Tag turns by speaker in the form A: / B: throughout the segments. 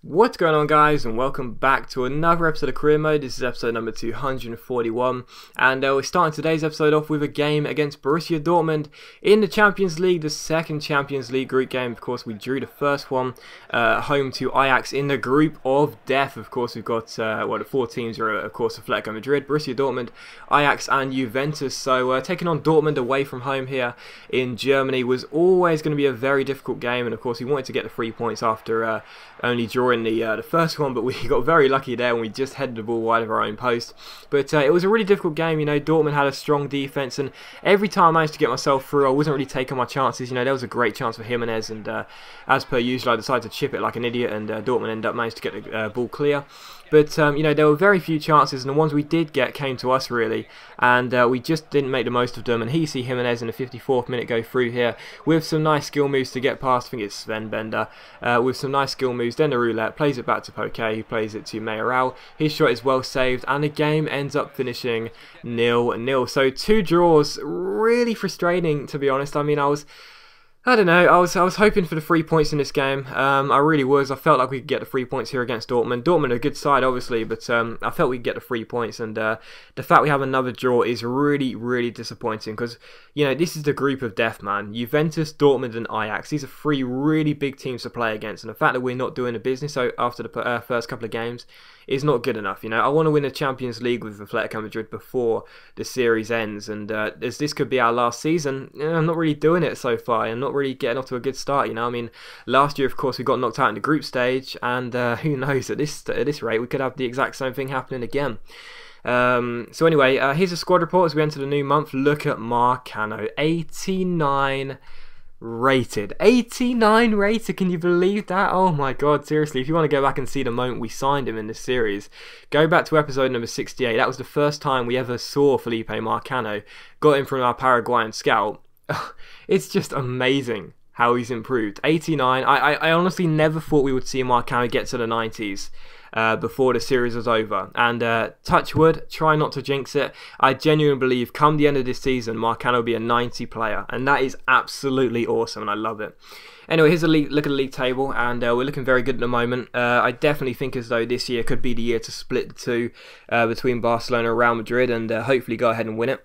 A: What's going on, guys, and welcome back to another episode of Career Mode. This is episode number 241, and we're starting today's episode off with a game against Borussia Dortmund in the Champions League, the second Champions League group game. Of course, we drew the first one home to Ajax in the group of death. Of course, we've got the four teams are, of course, Atletico Madrid, Borussia Dortmund, Ajax, and Juventus. So taking on Dortmund away from home here in Germany was always going to be a very difficult game, and of course, we wanted to get the 3 points after only drawing the first one, but we got very lucky there when we just headed the ball wide of our own post. But it was a really difficult game. You know, Dortmund had a strong defense, and every time I managed to get myself through, I wasn't really taking my chances. You know, there was a great chance for Jimenez, and as per usual, I decided to chip it like an idiot, and Dortmund ended up managed to get the ball clear. But, you know, there were very few chances, and the ones we did get came to us, really, and we just didn't make the most of them. And here you see Jimenez in the 54th minute go through here with some nice skill moves to get past, I think it's Sven Bender, with some nice skill moves. Then the roulette plays it back to Poke, who plays it to Mayoral. His shot is well saved, and the game ends up finishing 0-0. So 2 draws, really frustrating, to be honest. I mean, I don't know, I was hoping for the 3 points in this game. I really was. I felt like we could get the 3 points here against Dortmund. Dortmund are a good side, obviously, but I felt we could get the 3 points. And the fact we have another draw is really, really disappointing because, you know, this is the group of death, man. Juventus, Dortmund, and Ajax. These are 3 really big teams to play against. And the fact that we're not doing the business after the first couple of games is not good enough. You know, I want to win the Champions League with Atletico Madrid before the series ends, and as this could be our last season, I'm not really doing it so far. I'm not really getting off to a good start. You know, I mean, last year, of course, we got knocked out in the group stage, and who knows, at this rate, we could have the exact same thing happening again. So anyway, here's a squad report as we enter the new month. Look at Marcano, 89 rated. 89 rated, can you believe that? Oh my god, seriously, if you want to go back and see the moment we signed him in this series, go back to episode number 68. That was the first time we ever saw Felipe Marcano. Got him from our Paraguayan scout. It's just amazing how he's improved. 89. I honestly never thought we would see Marcano get to the 90s before the series was over, and touch wood, try not to jinx it. I genuinely believe come the end of this season Marcano will be a 90 player, and that is absolutely awesome, and I love it. Anyway, here's a look at the league table, and we're looking very good at the moment. I definitely think as though this year could be the year to split the two between Barcelona and Real Madrid, and hopefully go ahead and win it.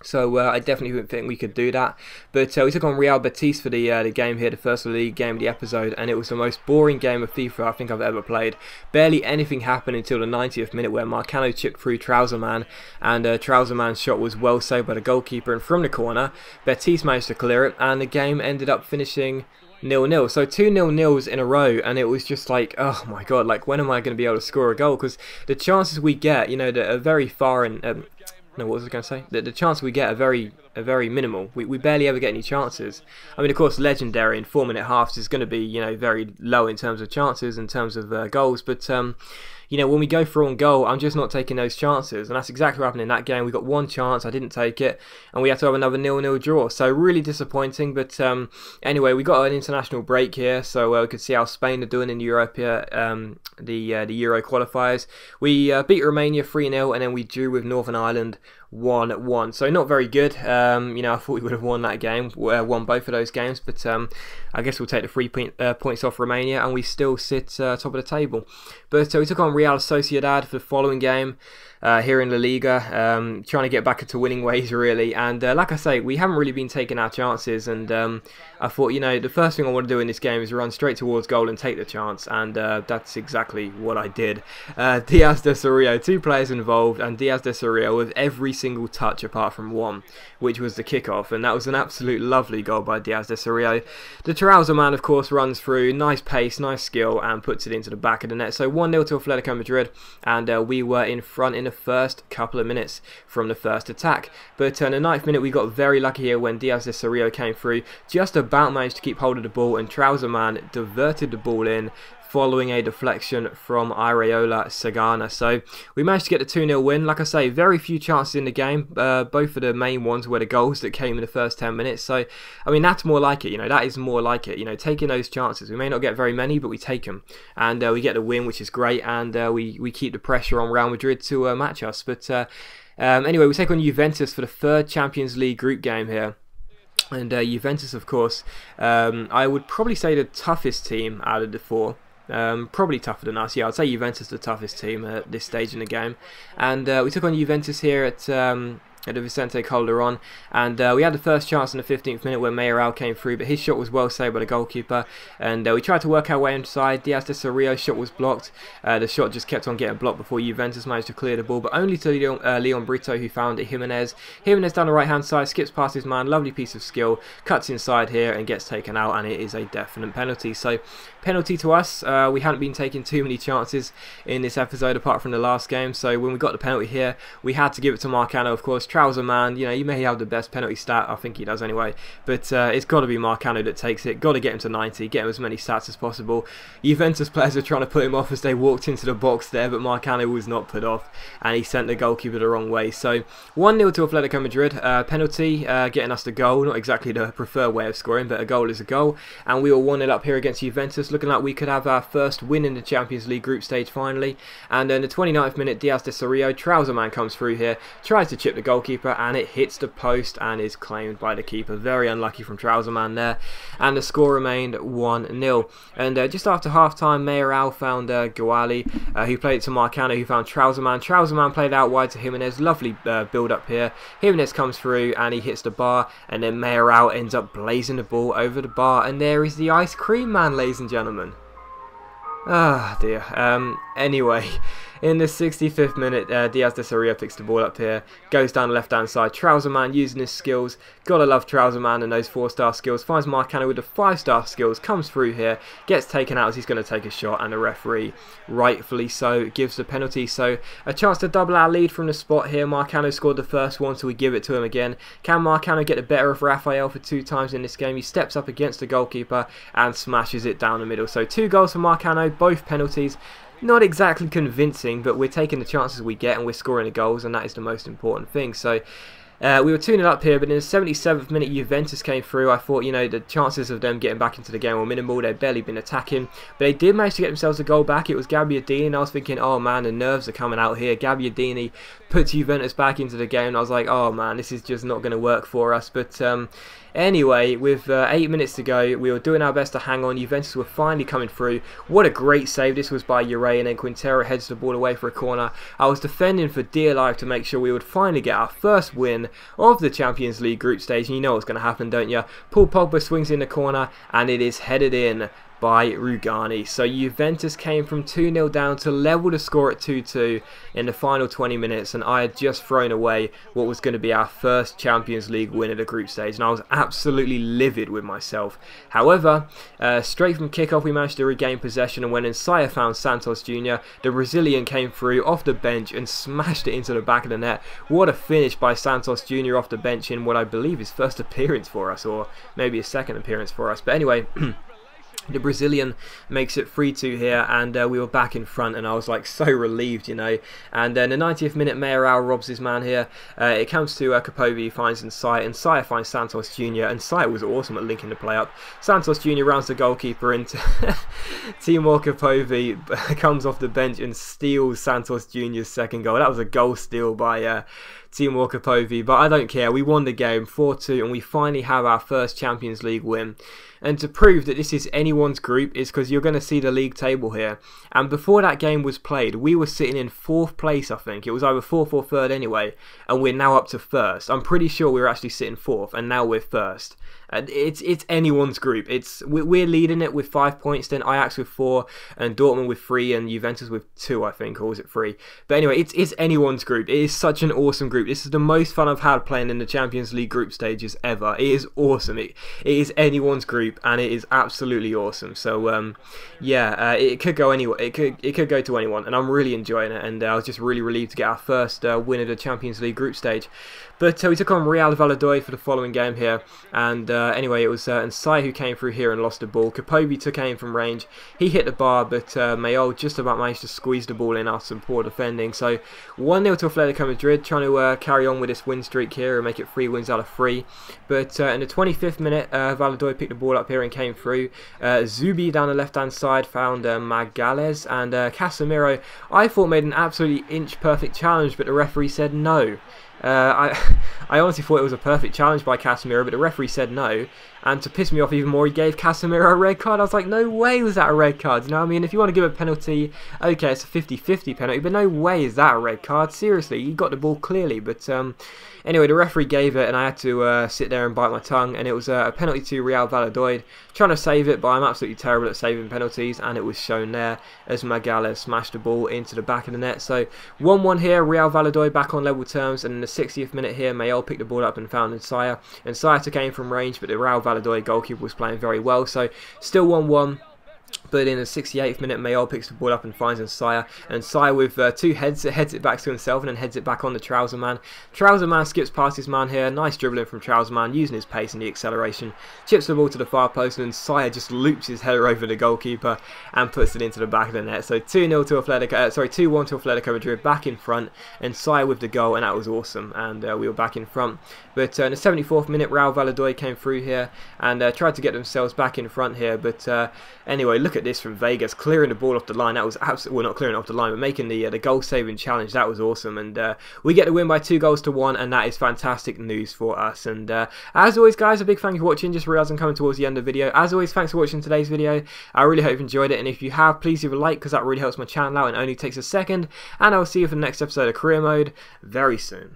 A: So I definitely think we could do that. But we took on Real Betis for the game here, the first league game of the episode, and it was the most boring game of FIFA I think I've ever played. Barely anything happened until the 90th minute where Marcano chipped through Trouserman, and Trouserman's shot was well saved by the goalkeeper, and from the corner, Betis managed to clear it, and the game ended up finishing 0-0. So 2 0-0s in a row, and it was just like, oh my god, like when am I going to be able to score a goal? Because the chances we get, you know, that are very far in... No, what was I going to say? The chances we get are very minimal. We barely ever get any chances. I mean, of course, legendary in 4-minute halves is going to be, you know, very low in terms of chances, in terms of goals. But you know, when we go for on goal, I'm just not taking those chances, and that's exactly what happened in that game. We got one chance, I didn't take it, and we had to have another 0-0 draw. So really disappointing. But anyway, we got an international break here, so we could see how Spain are doing in Europe here, the Euro qualifiers. We beat Romania 3-0, and then we drew with Northern Ireland 1-1. So not very good. You know, I thought we would have won that game, won both of those games, but I guess we'll take the 3 points off Romania, and we still sit top of the table. But we took on Real Sociedad for the following game here in La Liga, trying to get back into winning ways, really. And like I say, we haven't really been taking our chances, and I thought, you know, the first thing I want to do in this game is run straight towards goal and take the chance, and that's exactly what I did. Diaz de Soria, 2 players involved, and Diaz de Soria with every single touch apart from one, which was the kickoff, and that was an absolute lovely goal by Diaz de Soria. The Trouser man, of course, runs through, nice pace, nice skill, and puts it into the back of the net. So 1-0 to Atletico Madrid, and we were in front in the first couple of minutes from the first attack. But in the 9th minute, we got very lucky here when Diaz de Soria came through, just about managed to keep hold of the ball, and Trouser man diverted the ball in, following a deflection from Areola Sagana. So we managed to get the 2-0 win. Like I say, very few chances in the game. Both of the main ones were the goals that came in the first 10 minutes. So, I mean, that's more like it. You know, that is more like it. You know, taking those chances. We may not get very many, but we take them. And we get the win, which is great. And we keep the pressure on Real Madrid to match us. But anyway, we take on Juventus for the 3rd Champions League group game here. And Juventus, of course, I would probably say the toughest team out of the 4. Probably tougher than us. Yeah, I'd say Juventus the toughest team at this stage in the game. And we took on Juventus here at the Vicente Calderon, and we had the first chance in the 15th minute where Mayoral came through, but his shot was well saved by the goalkeeper, and we tried to work our way inside. Diaz de Cerrillo's shot was blocked. The shot just kept on getting blocked before Juventus managed to clear the ball, but only to Leon Brito, who found it. Jimenez down the right hand side, skips past his man, lovely piece of skill, cuts inside here and gets taken out, and it is a definite penalty. So penalty to us. We hadn't been taking too many chances in this episode apart from the last game, so when we got the penalty here, we had to give it to Marcano, of course. Trouser man, you know, you may have the best penalty stat, I think he does anyway, but it's got to be Marcano that takes it. Got to get him to 90, get him as many stats as possible. Juventus players are trying to put him off as they walked into the box there, but Marcano was not put off, and he sent the goalkeeper the wrong way. So 1-0 to Atletico Madrid. Penalty getting us the goal, not exactly the preferred way of scoring, but a goal is a goal, and we were 1-0 up here against Juventus, looking like we could have our first win in the Champions League group stage finally. And in the 29th minute, Diaz de Cerrillo, Trouser man, comes through here, tries to chip the goalkeeper, and it hits the post and is claimed by the keeper. Very unlucky from Trouser man there, and the score remained 1-0. And just after half time, Mayoral found Guali, who played it to Marcano, who found Trouser man. Trouser man played out wide to Jimenez. Lovely build up here. Jimenez comes through and he hits the bar, and then Mayoral ends up blazing the ball over the bar, and there is the ice cream man, ladies and gentlemen. Ah, dear. Anyway, in the 65th minute, Diaz de Cerrillo picks the ball up here, goes down the left-hand side. Trouser man using his skills. Gotta love Trouser man and those 4-star skills. Finds Marcano with the 5-star skills, comes through here, gets taken out as he's going to take a shot, and the referee, rightfully so, gives the penalty. So a chance to double our lead from the spot here. Marcano scored the first one, so we give it to him again. Can Marcano get the better of Rafael for 2 times in this game? He steps up against the goalkeeper and smashes it down the middle. So 2 goals for Marcano, both penalties. Not exactly convincing, but we're taking the chances we get and we're scoring the goals, and that is the most important thing. So we were 2-0 up here, but in the 77th minute, Juventus came through. I thought, you know, the chances of them getting back into the game were minimal. They'd barely been attacking, but they did manage to get themselves a goal back. It was Gabbiadini, and I was thinking, oh man, the nerves are coming out here. Gabbiadini puts Juventus back into the game, and I was like, oh man, this is just not going to work for us. But anyway, with 8 minutes to go, we were doing our best to hang on. Juventus were finally coming through. What a great save this was by Ure, and then Quintero heads the ball away for a corner. I was defending for dear life to make sure we would finally get our first win of the Champions League group stage, and you know what's going to happen, don't you? Paul Pogba swings in the corner, and it is headed in by Rugani. So Juventus came from 2-0 down to level the score at 2-2 in the final 20 minutes, and I had just thrown away what was going to be our first Champions League win at the group stage, and I was absolutely livid with myself. However, straight from kickoff we managed to regain possession, and when Ensaya found Santos Jr., the Brazilian came through off the bench and smashed it into the back of the net. What a finish by Santos Jr. off the bench in what I believe his first appearance for us, or maybe his second appearance for us. But anyway, the Brazilian makes it 3-2 here, and we were back in front, and I was like so relieved, you know. And then the 90th minute, Mayoral robs his man here. It comes to Capovi, finds Ensaya, and Ensaya finds Santos Jr. and Ensaya was awesome at linking the play up. Santos Jr. rounds the goalkeeper into Timur Capovi comes off the bench and steals Santos Jr.'s second goal. That was a goal steal by Timur Capovi, but I don't care. We won the game 4-2, and we finally have our first Champions League win. And to prove that this is anyone's group is because you're going to see the league table here. And before that game was played, we were sitting in 4th place, I think. It was either 4th or 3rd anyway, and we're now up to 1st. I'm pretty sure we were actually sitting 4th, and now we're 1st. It's anyone's group. We're leading it with 5 points, then Ajax with 4, and Dortmund with 3, and Juventus with 2, I think, or was it 3? But anyway, it's anyone's group. It is such an awesome group. This is the most fun I've had playing in the Champions League group stages ever. It is awesome. It is anyone's group, and it is absolutely awesome. So yeah, it could go anywhere. It could go to anyone, and I'm really enjoying it. And I was just really relieved to get our first win of the Champions League group stage. But we took on Real Valladolid for the following game here, and anyway, it was Ensaya who came through here and lost the ball. Capovi took aim from range. He hit the bar, but Mayol just about managed to squeeze the ball in after some poor defending. So 1-0 to Atletico Madrid, trying to carry on with this win streak here and make it 3 wins out of 3. But in the 25th minute, Valladolid picked the ball up here and came through. Zubi down the left-hand side found Magales, and Casemiro, I thought, made an absolutely inch-perfect challenge, but the referee said no. I honestly thought it was a perfect challenge by Casemiro, but the referee said no. And to piss me off even more, he gave Casemiro a red card. I was like, no way was that a red card. You know what I mean? If you want to give a penalty, okay, it's a 50-50 penalty, but no way is that a red card. Seriously, he got the ball clearly. But anyway, the referee gave it, and I had to sit there and bite my tongue. And it was a penalty to Real Valladolid. Trying to save it, but I'm absolutely terrible at saving penalties. And it was shown there as Magalhaes smashed the ball into the back of the net. So 1-1 here, Real Valladolid back on level terms. And in the 60th minute here, Mayol picked the ball up and found Nsaya. And Nsaya took aim from range, but the Real Valladolid goalkeeper was playing very well. So still 1-1. But in the 68th minute, Mayol picks the ball up and finds Nsaya. And Nsaya with two heads it back to himself and then heads it back on the Trouser Man. Trouser Man skips past his man here. Nice dribbling from Trouser Man, using his pace and the acceleration. Chips the ball to the far post, and Nsaya just loops his header over the goalkeeper and puts it into the back of the net. So 2-0 to Atletico, 2-1 to Atletico Madrid, back in front. And Nsaya with the goal, and that was awesome. And we were back in front. But in the 74th minute, Real Valladolid came through here and tried to get themselves back in front here. But anyway, look at this from Vegas, clearing the ball off the line. That was absolutely, well, not clearing it off the line, but making the goal-saving challenge. That was awesome. And we get the win by 2-1, and that is fantastic news for us. And as always, guys, a big thank you for watching. Just realised I'm coming towards the end of the video. As always, thanks for watching today's video. I really hope you enjoyed it. And if you have, please leave a like, because that really helps my channel out and only takes a second. And I'll see you for the next episode of Career Mode very soon.